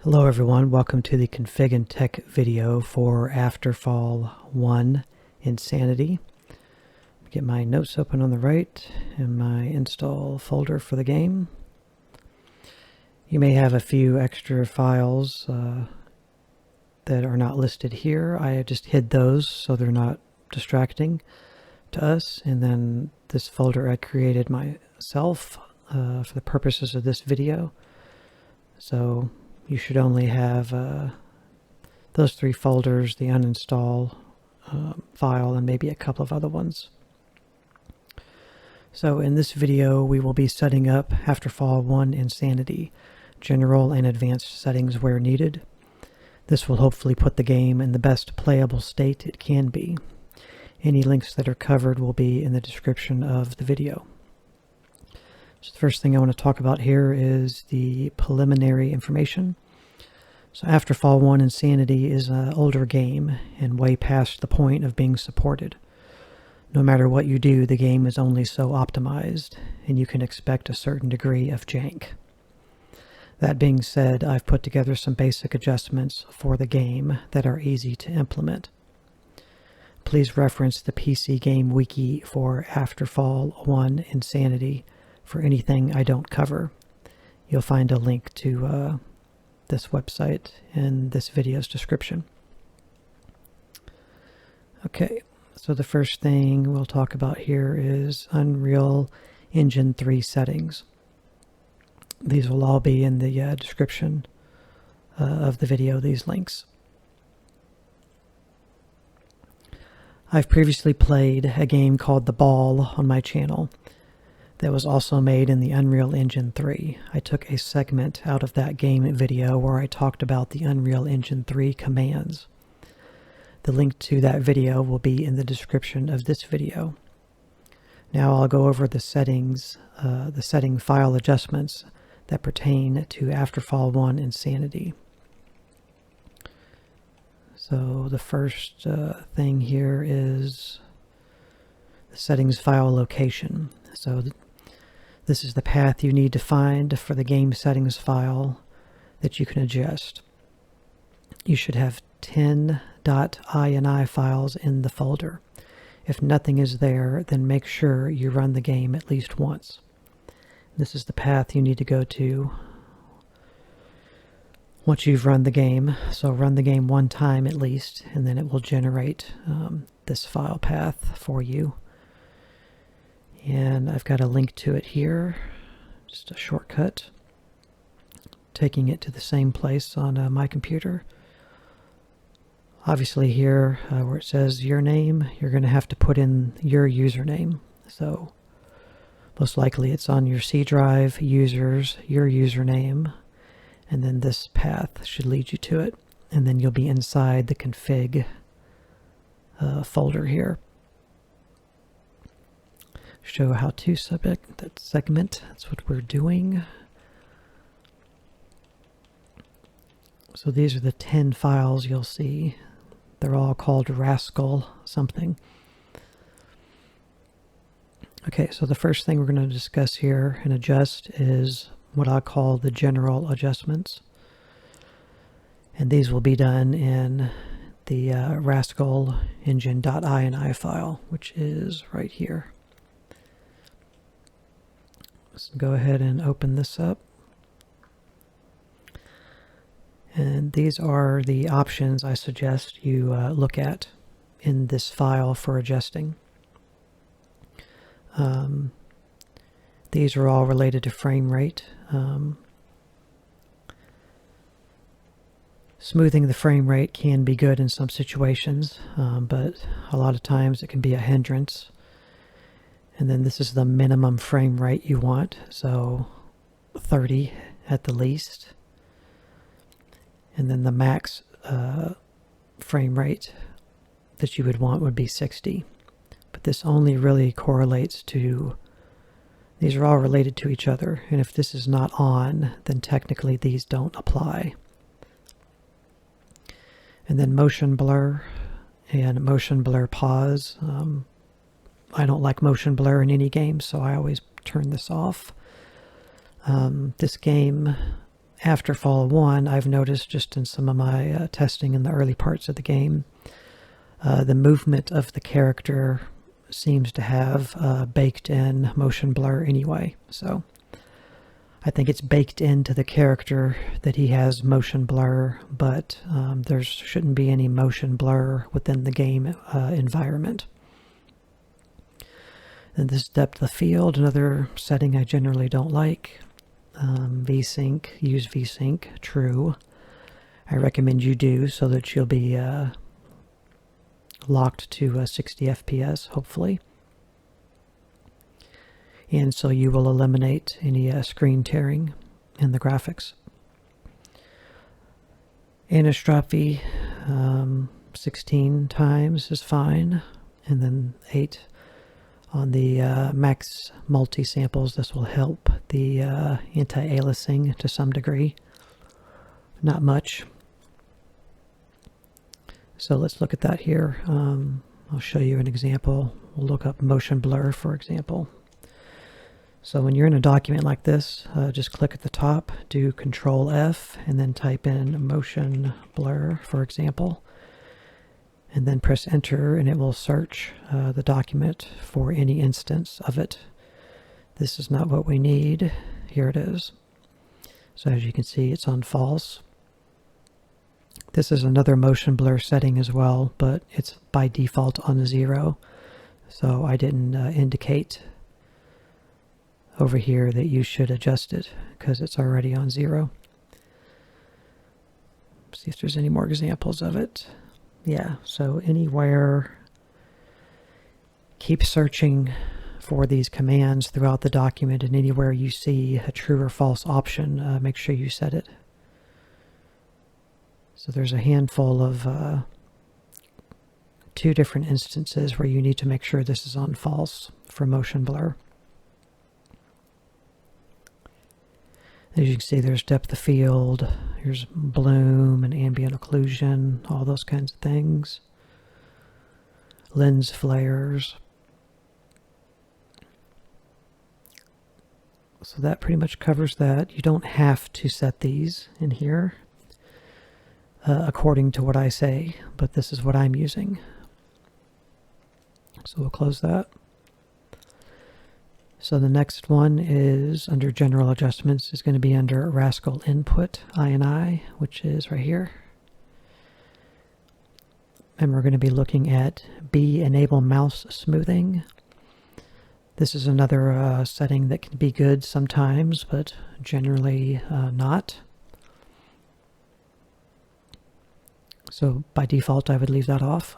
Hello everyone, welcome to the Config and Tech video for Afterfall 1 Insanity. Get my notes open on the right and my install folder for the game. You may have a few extra files that are not listed here. I just hid those so they're not distracting to us. And then this folder I created myself for the purposes of this video. So you should only have those three folders, the uninstall file, and maybe a couple of other ones. So in this video, we will be setting up Afterfall 1 Insanity, general and advanced settings where needed. This will hopefully put the game in the best playable state it can be. Any links that are covered will be in the description of the video. So the first thing I want to talk about here is the preliminary information. So Afterfall 1 Insanity is an older game and way past the point of being supported. No matter what you do, the game is only so optimized, and you can expect a certain degree of jank. That being said, I've put together some basic adjustments for the game that are easy to implement. Please reference the PCGamewiki for Afterfall 1 Insanity for anything I don't cover. You'll find a link to this website in this video's description. Okay, so the first thing we'll talk about here is Unreal Engine 3 settings. These will all be in the description of the video, these links. I've previously played a game called The Ball on my channel that was also made in the Unreal Engine 3. I took a segment out of that game video where I talked about the Unreal Engine 3 commands. The link to that video will be in the description of this video. Now I'll go over the settings, the setting file adjustments that pertain to Afterfall 1 Insanity. So the first thing here is the settings file location. So this is the path you need to find for the game settings file that you can adjust. You should have 10.ini files in the folder. If nothing is there, then make sure you run the game at least once. This is the path you need to go to once you've run the game. So run the game one time at least, and then it will generate this file path for you. And I've got a link to it here, just a shortcut, taking it to the same place on my computer. Obviously here, where it says your name, you're going to have to put in your username. So most likely it's on your C drive, users, your username, and then this path should lead you to it. And then you'll be inside the config folder here. Show how to subject that segment. That's what we're doing. So these are the 10 files you'll see. They're all called Rascal something. Okay, so the first thing we're going to discuss here and adjust is what I call the general adjustments. And these will be done in the Rascal engine.ini file, which is right here. Let's go ahead and open this up. And these are the options I suggest you look at in this file for adjusting. These are all related to frame rate. Smoothing the frame rate can be good in some situations, but a lot of times it can be a hindrance. And then this is the minimum frame rate you want, so 30 at the least. And then the max frame rate that you would want would be 60. But this only really correlates to, these are all related to each other. And if this is not on, then technically these don't apply. And then motion blur and motion blur pause. I don't like motion blur in any game, so I always turn this off. This game Afterfall 1, I've noticed just in some of my testing in the early parts of the game, the movement of the character seems to have baked in motion blur anyway. So I think it's baked into the character that he has motion blur, but there shouldn't be any motion blur within the game environment. And this depth of field, another setting I generally don't like. VSync, use VSync, true. I recommend you do so that you'll be locked to 60 FPS, hopefully. And so you will eliminate any screen tearing in the graphics. Anisotropy, 16 times is fine, and then 8 on the max multi-samples. This will help the anti-aliasing to some degree. Not much. So let's look at that here. I'll show you an example. We'll look up motion blur, for example. So when you're in a document like this, just click at the top, do Control F, and then type in motion blur, for example. And then press enter, and it will search the document for any instance of it. This is not what we need. Here it is. So as you can see, it's on false. This is another motion blur setting as well, but it's by default on 0. So I didn't indicate over here that you should adjust it because it's already on 0. See if there's any more examples of it. Yeah, so anywhere, keep searching for these commands throughout the document, and anywhere you see a true or false option, make sure you set it. So there's a handful of 2 different instances where you need to make sure this is on false for motion blur. As you can see, there's depth of field, here's bloom and ambient occlusion, all those kinds of things. Lens flares. So that pretty much covers that. You don't have to set these in here according to what I say, but this is what I'm using. So we'll close that. So the next one is under General Adjustments, is going to be under Rascal Input INI, which is right here. And we're going to be looking at B Enable Mouse Smoothing. This is another setting that can be good sometimes, but generally not. So by default, I would leave that off.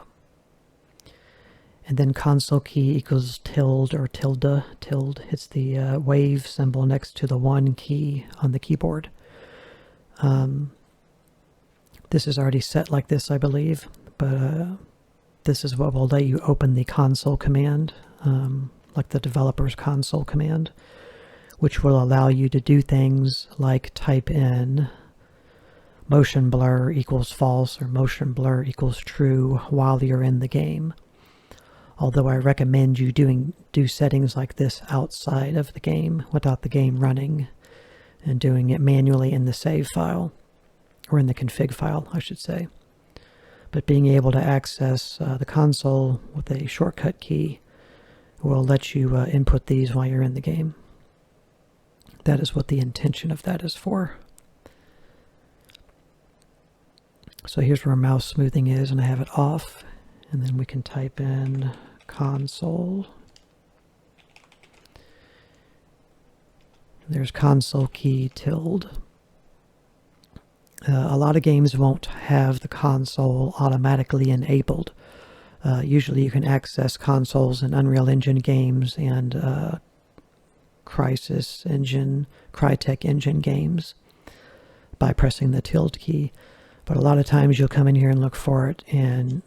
And then console key equals tilde or tilde. Tilde, it's the wave symbol next to the 1 key on the keyboard. This is already set like this, I believe, but this is what will let you open the console command, like the developer's console command, which will allow you to do things like type in motion blur equals false or motion blur equals true while you're in the game. Although I recommend you do settings like this outside of the game without the game running and doing it manually in the save file, or in the config file, I should say. But being able to access the console with a shortcut key will let you input these while you're in the game. That is what the intention of that is for. So here's where mouse smoothing is, and I have it off. And then we can type in console. There's console key tilde. A lot of games won't have the console automatically enabled. Usually you can access consoles in Unreal Engine games and Crytek Engine games by pressing the tilde key. But a lot of times you'll come in here and look for it, and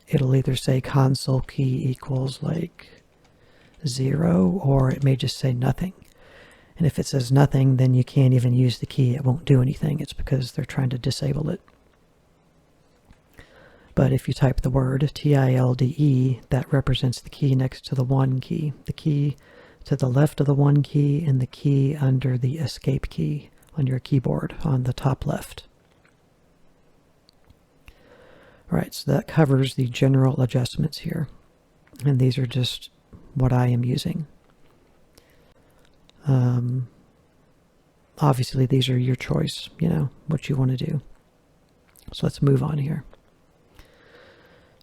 it'll either say console key equals like 0, or it may just say nothing. And if it says nothing, then you can't even use the key. It won't do anything. It's because they're trying to disable it. But if you type the word TILDE, that represents the key next to the 1 key. The key to the left of the 1 key and the key under the escape key on your keyboard on the top left. Alright, so that covers the general adjustments here. And these are just what I am using. Obviously, these are your choice, you know, what you want to do. So let's move on here.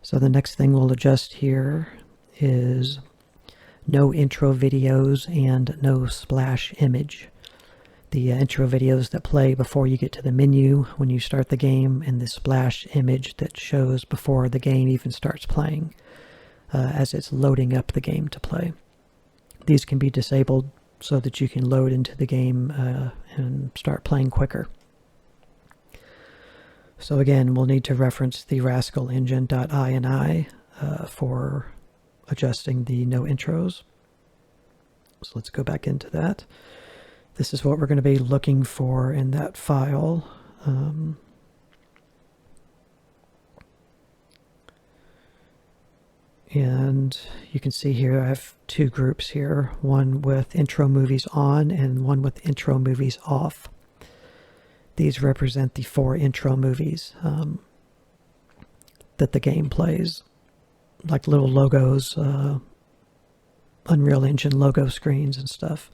So the next thing we'll adjust here is no intro videos and no splash image. The intro videos that play before you get to the menu when you start the game, and the splash image that shows before the game even starts playing as it's loading up the game to play. These can be disabled so that you can load into the game and start playing quicker. So again, we'll need to reference the rascalengine.ini for adjusting the no intros. So let's go back into that. This is what we're going to be looking for in that file. And you can see here I have two groups here, one with intro movies on and one with intro movies off. These represent the 4 intro movies that the game plays, like little logos, Unreal Engine logo screens and stuff.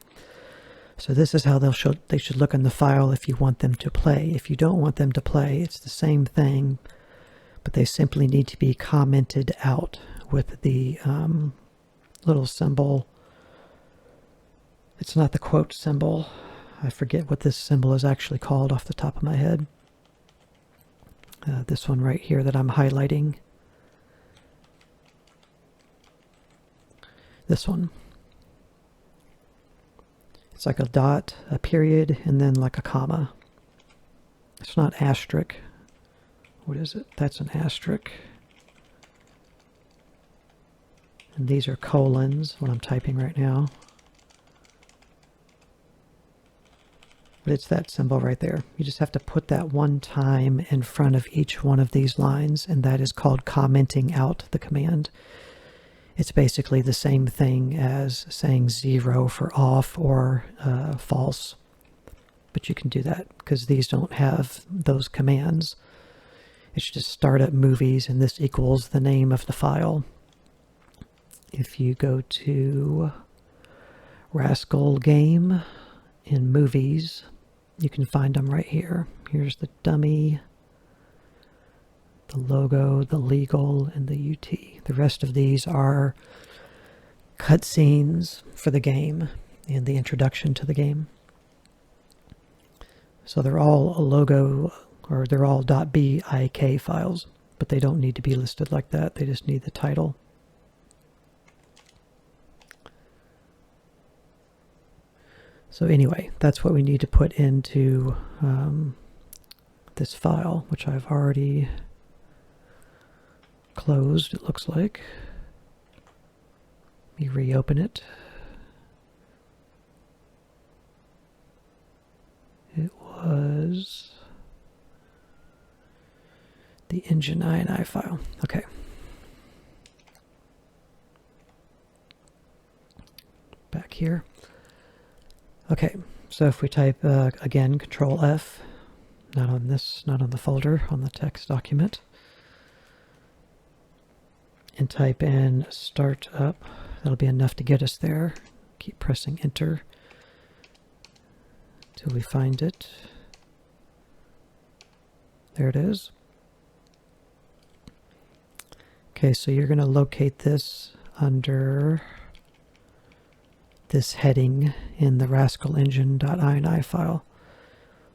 So this is how they should look in the file if you want them to play. If you don't want them to play, it's the same thing, but they simply need to be commented out with the little symbol. It's not the quote symbol. I forget what this symbol is actually called off the top of my head. This one right here that I'm highlighting. This one. It's like a dot, a period, and then like a comma. It's not asterisk. What is it? That's an asterisk. And these are colons, what I'm typing right now. But it's that symbol right there. You just have to put that one time in front of each one of these lines, and that is called commenting out the command. It's basically the same thing as saying 0 for off or false. But you can do that because these don't have those commands. It's just startup movies, and this equals the name of the file. If you go to Rascal Game in Movies, you can find them right here. Here's the dummy, the logo, the legal, and the UT. The rest of these are cutscenes for the game and the introduction to the game. So they're all a logo, or they're all .bik files, but they don't need to be listed like that. They just need the title. So anyway, that's what we need to put into this file, which I've already closed, it looks like. Let me reopen it. It was the engine ini file. Okay. Back here. Okay, so if we type, again, Control F, not on this, not on the folder, on the text document, and type in Startup, that'll be enough to get us there. Keep pressing Enter till we find it. There it is. Okay, so you're going to locate this under this heading in the rascalengine.ini file,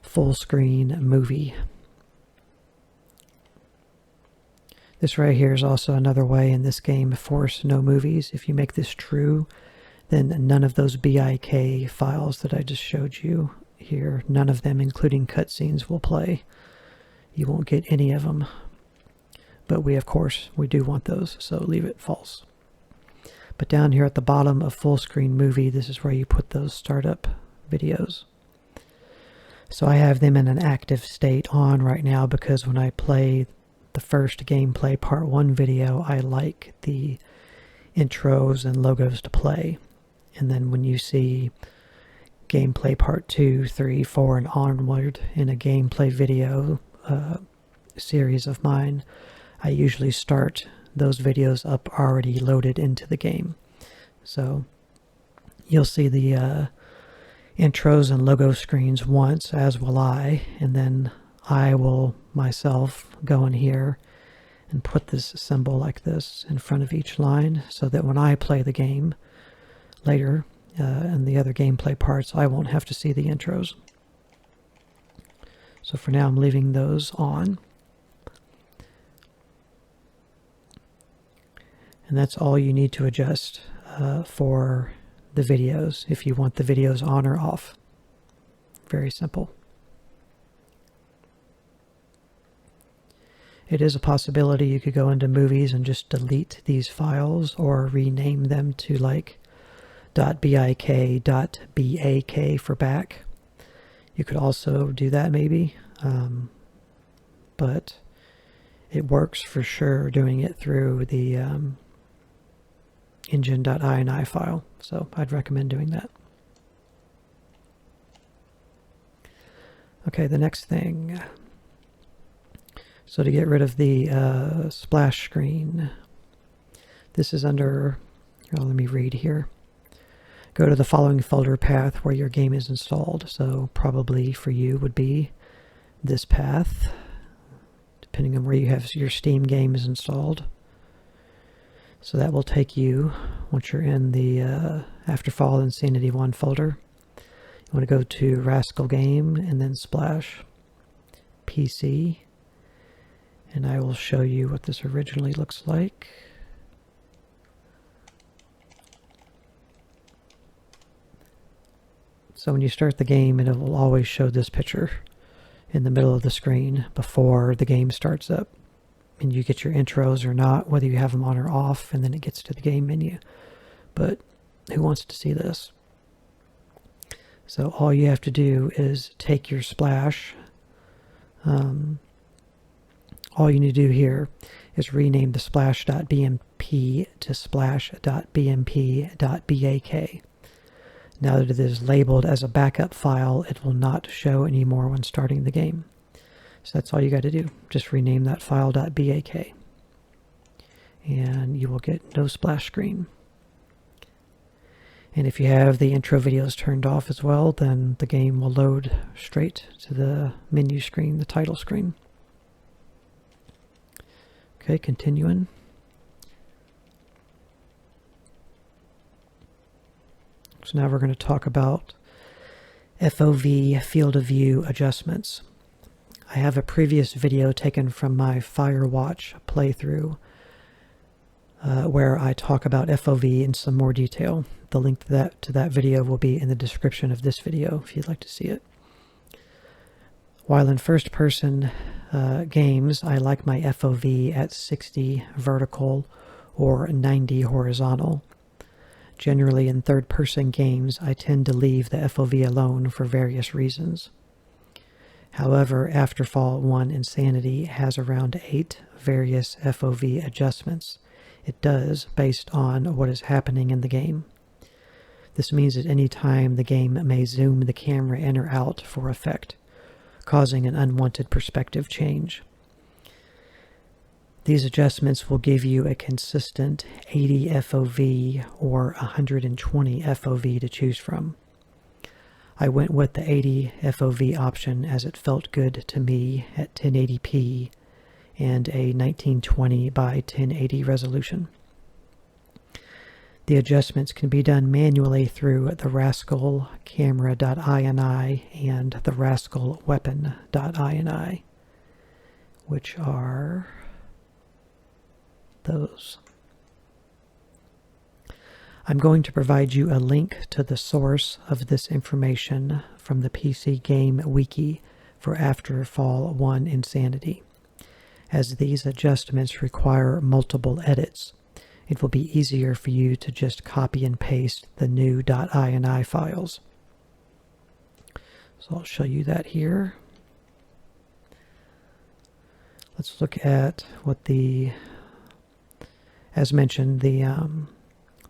full screen movie. This right here is also another way in this game, force no movies. If you make this true, then none of those BIK files that I just showed you here, none of them, including cutscenes, will play. You won't get any of them. But we, of course, we do want those, so leave it false. But down here at the bottom of full screen movie, this is where you put those startup videos. So I have them in an active state on right now because when I play the first gameplay part 1 video, I like the intros and logos to play. And then when you see gameplay part 2, 3, 4, and onward in a gameplay video series of mine, I usually start those videos up already loaded into the game. So you'll see the intros and logo screens once, as will I, and then I will myself go in here and put this symbol like this in front of each line so that when I play the game later and the other gameplay parts, I won't have to see the intros. So for now I'm leaving those on. And that's all you need to adjust for the videos, if you want the videos on or off. Very simple. It is a possibility you could go into movies and just delete these files or rename them to like .bik, .bak for back. You could also do that maybe, but it works for sure doing it through the engine.ini file, so I'd recommend doing that. Okay, the next thing. So to get rid of the splash screen, this is under, let me read here. Go to the following folder path where your game is installed. So probably for you would be this path, depending on where you have your Steam games installed. So that will take you, once you're in the Afterfall Insanity 1 folder, you want to go to Rascal Game and then Splash PC. And I will show you what this originally looks like. So when you start the game, it will always show this picture in the middle of the screen before the game starts up. And you get your intros or not, whether you have them on or off, and then it gets to the game menu. But who wants to see this? So all you have to do is take your splash. All you need to do here is rename the splash.bmp to splash.bmp.bak. Now that it is labeled as a backup file, it will not show anymore when starting the game. So that's all you got to do. Just rename that file .bak. And you will get no splash screen. And if you have the intro videos turned off as well, then the game will load straight to the menu screen, the title screen. Okay, continuing. So now we're going to talk about FOV field of view adjustments. I have a previous video taken from my Firewatch playthrough where I talk about FOV in some more detail. The link to that video will be in the description of this video if you'd like to see it. While in first-person games, I like my FOV at 60 vertical or 90 horizontal. Generally, in third-person games, I tend to leave the FOV alone for various reasons. However, Afterfall 1 Insanity has around 8 various FOV adjustments. It does based on what is happening in the game. This means at any time the game may zoom the camera in or out for effect, causing an unwanted perspective change. These adjustments will give you a consistent 80 FOV or 120 FOV to choose from. I went with the 80 FOV option as it felt good to me at 1080p and a 1920 by 1080 resolution. The adjustments can be done manually through the Rascal Camera.ini and the Rascal Weapon.ini, which are those. I'm going to provide you a link to the source of this information from the PCGamewiki for Afterfall 1 Insanity. As these adjustments require multiple edits, it will be easier for you to just copy and paste the new .ini files. So I'll show you that here. Let's look at what the, as mentioned, the I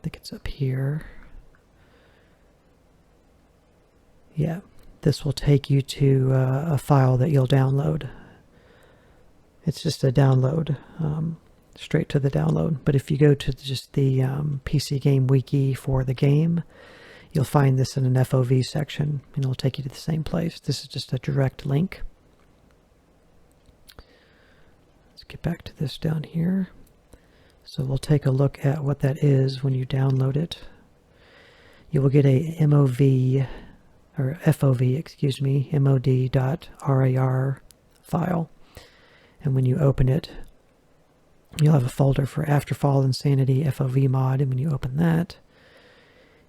think it's up here. Yeah, this will take you to a file that you'll download. It's just a download, straight to the download. But if you go to just the PCGamewiki for the game, you'll find this in an FOV section, and it'll take you to the same place. This is just a direct link. Let's get back to this down here. So we'll take a look at what that is when you download it. You will get a MOV, or FOV, excuse me, mod.rar file. And when you open it, you'll have a folder for Afterfall Insanity FOV mod, and when you open that,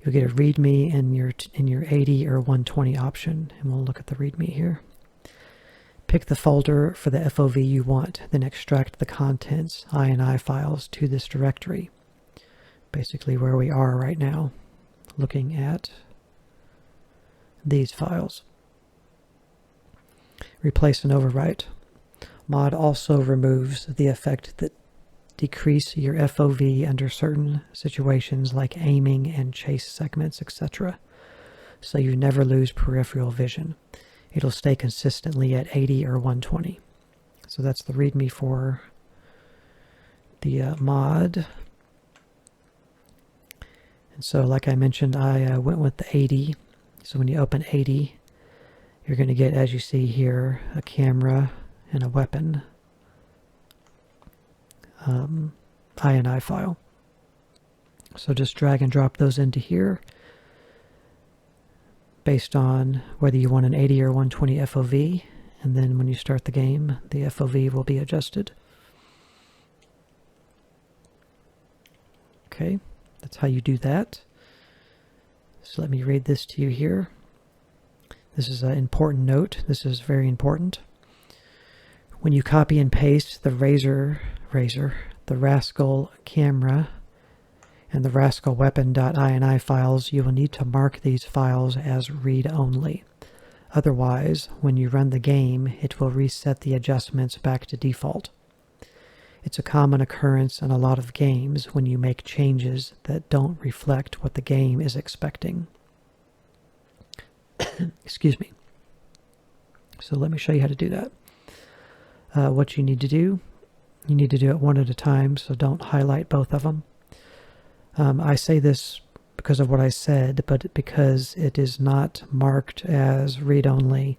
you'll get a README in your 80 or 120 option, and we'll look at the README here. Pick the folder for the FOV you want, then extract the contents, INI files, to this directory. Basically where we are right now, looking at these files. Replace and overwrite. Mod also removes the effect that decrease your FOV under certain situations like aiming and chase segments, etc. So you never lose peripheral vision. It'll stay consistently at 80 or 120. So that's the README for the mod. And so like I mentioned, I went with the 80. So when you open 80, you're going to get, as you see here, a camera and a weapon INI file. So just drag and drop those into here based on whether you want an 80 or 120 FOV, and then when you start the game, the FOV will be adjusted. Okay, that's how you do that. So let me read this to you here. This is an important note. This is very important. When you copy and paste the the Rascal camera and the Rascal weapon.ini files, you will need to mark these files as read-only. Otherwise, when you run the game, it will reset the adjustments back to default. It's a common occurrence in a lot of games when you make changes that don't reflect what the game is expecting. Excuse me. So let me show you how to do that. What you need to do it one at a time, so don't highlight both of them. I say this because of what I said, but because it is not marked as read-only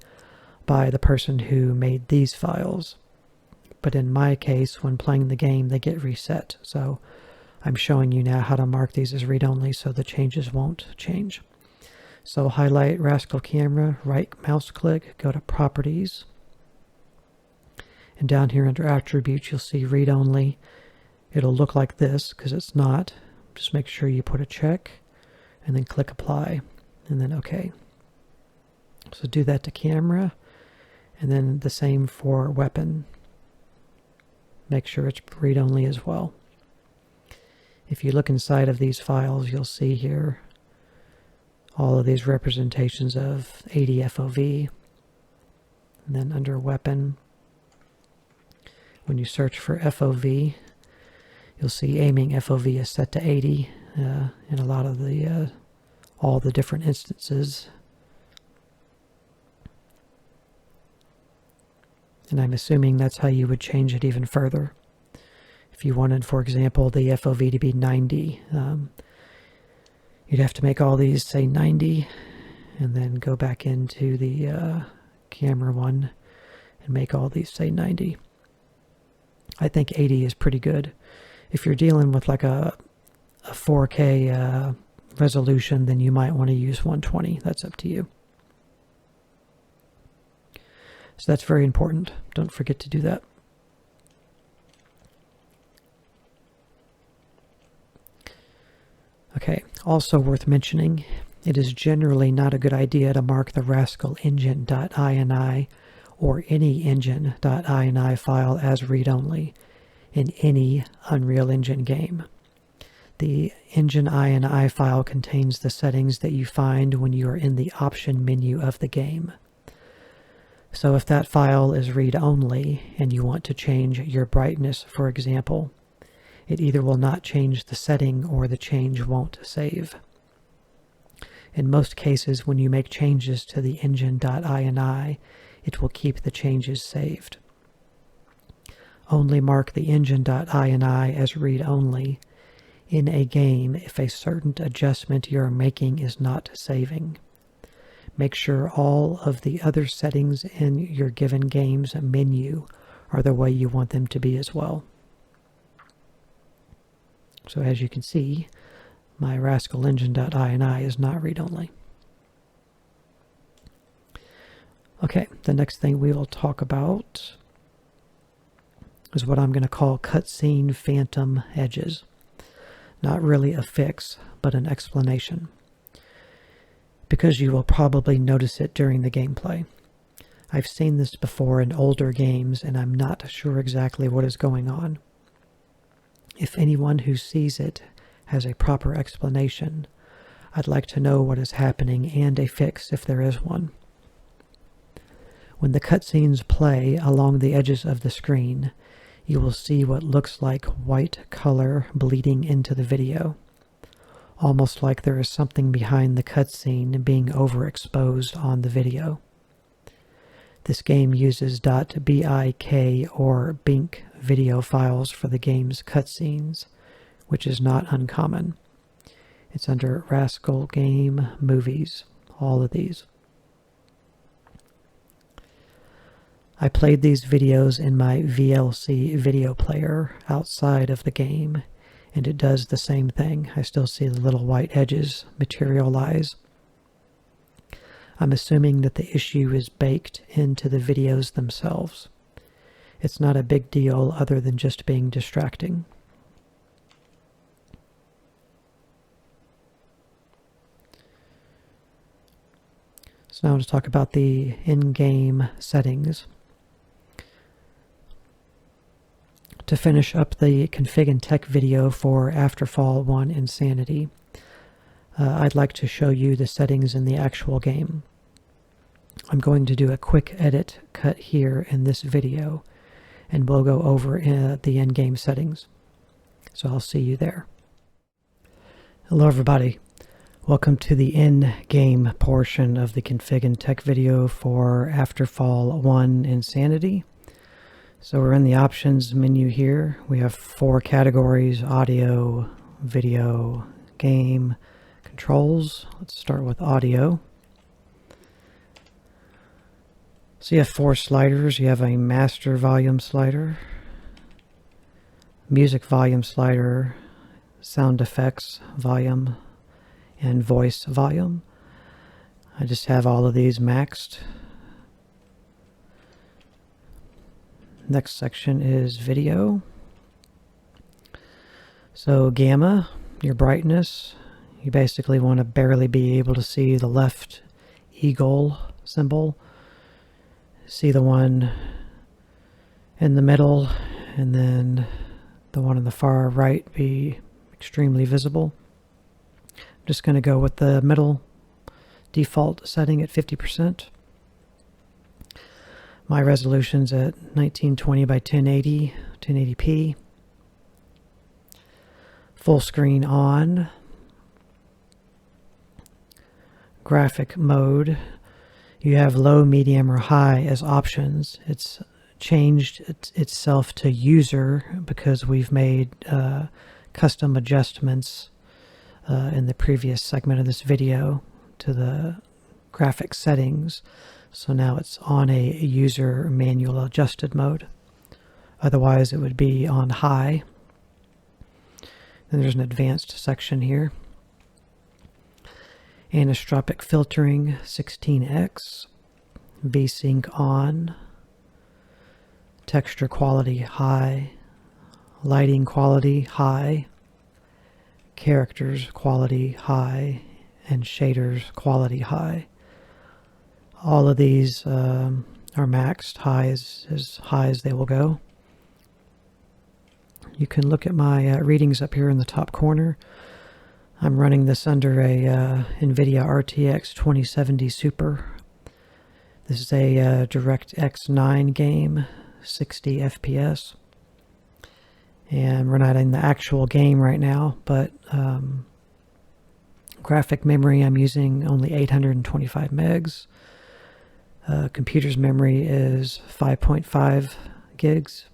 by the person who made these files. But in my case, when playing the game, they get reset. So I'm showing you now how to mark these as read-only so the changes won't change. So highlight Rascal Camera, right mouse click, go to Properties. And down here under Attributes, you'll see read-only. It'll look like this because it's not. Just make sure you put a check and then click Apply and then OK. So do that to camera and then the same for weapon. Make sure it's read-only as well. If you look inside of these files, you'll see here all of these representations of 80 FOV. And then under weapon, when you search for FOV, you'll see aiming FOV is set to 80 in a lot of the all the different instances. And I'm assuming that's how you would change it even further. If you wanted, for example, the FOV to be 90, you'd have to make all these say 90 and then go back into the camera one and make all these say 90. I think 80 is pretty good. If you're dealing with like a 4K resolution, then you might want to use 120. That's up to you. So that's very important. Don't forget to do that. Okay, also worth mentioning, it is generally not a good idea to mark the Rascal engine.ini or any engine.ini file as read-only in any Unreal Engine game. The engine ini file contains the settings that you find when you are in the option menu of the game. So if that file is read-only and you want to change your brightness, for example, it either will not change the setting or the change won't save. In most cases, when you make changes to the engine.ini, it will keep the changes saved. Only mark the engine.ini as read-only in a game if a certain adjustment you're making is not saving. Make sure all of the other settings in your given game's menu are the way you want them to be as well. So as you can see, my Rascal Engine.ini is not read-only. Okay, the next thing we will talk about is what I'm going to call cutscene phantom edges. Not really a fix, but an explanation, because you will probably notice it during the gameplay. I've seen this before in older games, and I'm not sure exactly what is going on. If anyone who sees it has a proper explanation, I'd like to know what is happening and a fix if there is one. When the cutscenes play along the edges of the screen, you will see what looks like white color bleeding into the video, almost like there is something behind the cutscene being overexposed on the video. This game uses .bik or BINC video files for the game's cutscenes, which is not uncommon. It's under Rascal Game Movies, all of these. I played these videos in my VLC video player outside of the game, and it does the same thing. I still see the little white edges materialize. I'm assuming that the issue is baked into the videos themselves. It's not a big deal other than just being distracting. So now let's talk about the in-game settings. To finish up the config and tech video for Afterfall 1 Insanity, I'd like to show you the settings in the actual game. I'm going to do a quick edit cut here in this video, and we'll go over the in-game settings. So I'll see you there. Hello everybody. Welcome to the in-game portion of the config and tech video for Afterfall 1 Insanity. So we're in the options menu here. We have 4 categories: audio, video, game, controls. Let's start with audio. So you have 4 sliders. You have a master volume slider, music volume slider, sound effects volume, and voice volume. I just have all of these maxed. Next section is video. So gamma, your brightness. You basically want to barely be able to see the left eagle symbol. See the one in the middle, and then the one on the far right be extremely visible. I'm just going to go with the middle default setting at 50%. My resolution's at 1920 by 1080, 1080p. Full screen on. Graphic mode. You have low, medium, or high as options. It's changed itself to user because we've made custom adjustments in the previous segment of this video to the graphic settings. So now it's on a user manual adjusted mode. Otherwise it would be on high. Then there's an advanced section here. Anisotropic filtering 16x. VSync on. Texture quality high. Lighting quality high. Characters quality high. And shaders quality high. All of these are maxed high as high as they will go. You can look at my readings up here in the top corner. I'm running this under a NVIDIA RTX 2070 Super. This is a DirectX 9 game, 60 FPS. And we're not in the actual game right now, but Graphic memory, I'm using only 825 megs. Computer's memory is 5.5 gigs.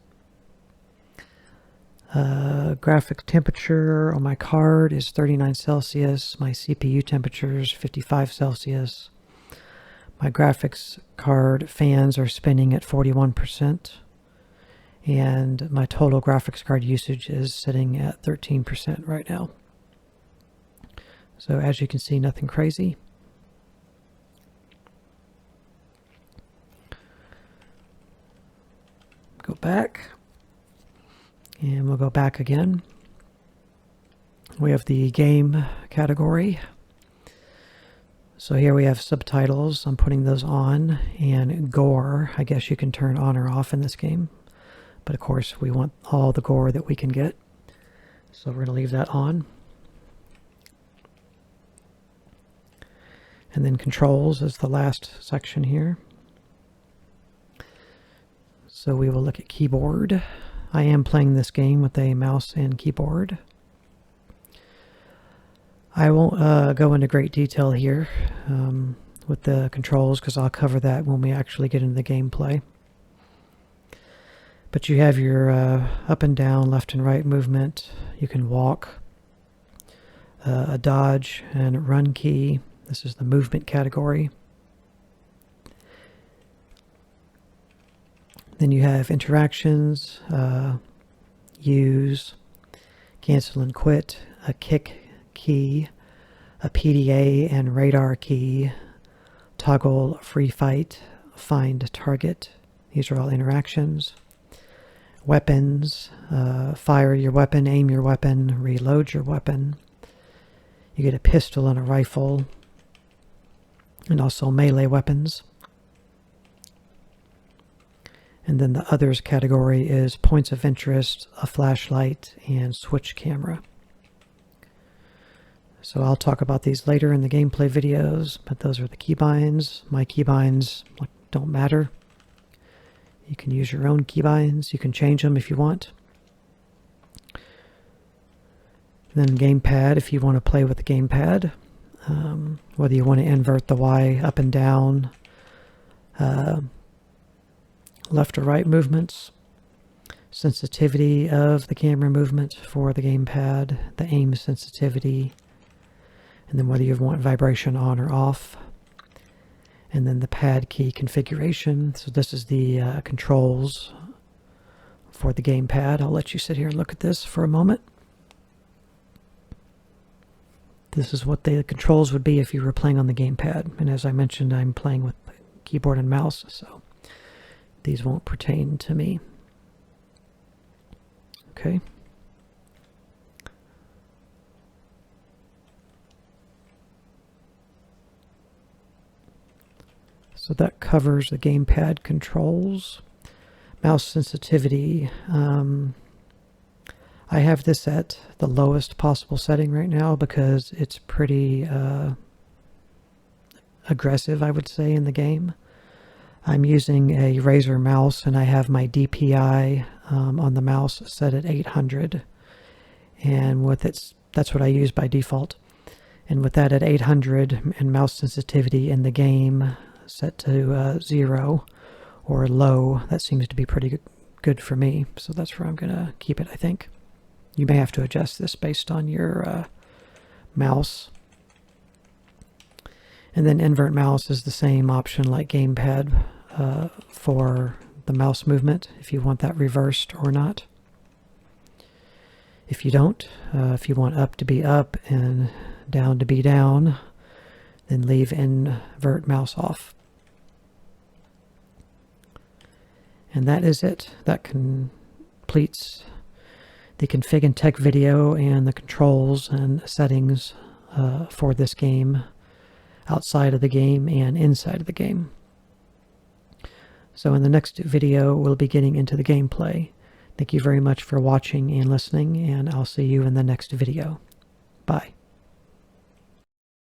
Graphic temperature on my card is 39 Celsius. My CPU temperature is 55 Celsius. My graphics card fans are spinning at 41%. And my total graphics card usage is sitting at 13% right now. So as you can see, nothing crazy. Go back. And we'll go back again. We have the game category. So here we have subtitles. I'm putting those on. And gore, I guess you can turn on or off in this game. But of course, we want all the gore that we can get. So we're going to leave that on. And then controls is the last section here. So we will look at keyboard. I am playing this game with a mouse and keyboard. I won't go into great detail here with the controls because I'll cover that when we actually get into the gameplay. But you have your up and down, left and right movement. You can walk, a dodge and run key. This is the movement category. Then you have interactions, use, cancel and quit, a kick key, a PDA and radar key, toggle free fight, find target. These are all interactions. Weapons, fire your weapon, aim your weapon, reload your weapon. You get a pistol and a rifle, and also melee weapons. And then the others category is points of interest, a flashlight, and switch camera. So I'll talk about these later in the gameplay videos, but those are the keybinds. My keybinds don't matter. You can use your own keybinds. You can change them if you want. Then gamepad, if you want to play with the gamepad. Whether you want to invert the Y up and down, left or right movements, sensitivity of the camera movement for the gamepad, the aim sensitivity, and then whether you want vibration on or off, and then the pad key configuration. So this is the controls for the gamepad. I'll let you sit here and look at this for a moment. This is what the controls would be if you were playing on the gamepad. And as I mentioned, I'm playing with the keyboard and mouse, so these won't pertain to me. Okay. So that covers the gamepad controls. Mouse sensitivity. I have this at the lowest possible setting right now because it's pretty aggressive, I would say, in the game. I'm using a Razer mouse and I have my DPI on the mouse set at 800. And with it, that's what I use by default. And with that at 800 and mouse sensitivity in the game set to 0 or low, that seems to be pretty good for me. So that's where I'm going to keep it, I think. You may have to adjust this based on your mouse. And then invert mouse is the same option like gamepad for the mouse movement, if you want that reversed or not. If you don't, if you want up to be up and down to be down, then leave invert mouse off. And that is it. That completes the config and tech video and the controls and settings for this game, outside of the game and inside of the game. So in the next video, we'll be getting into the gameplay. Thank you very much for watching and listening, and I'll see you in the next video. Bye.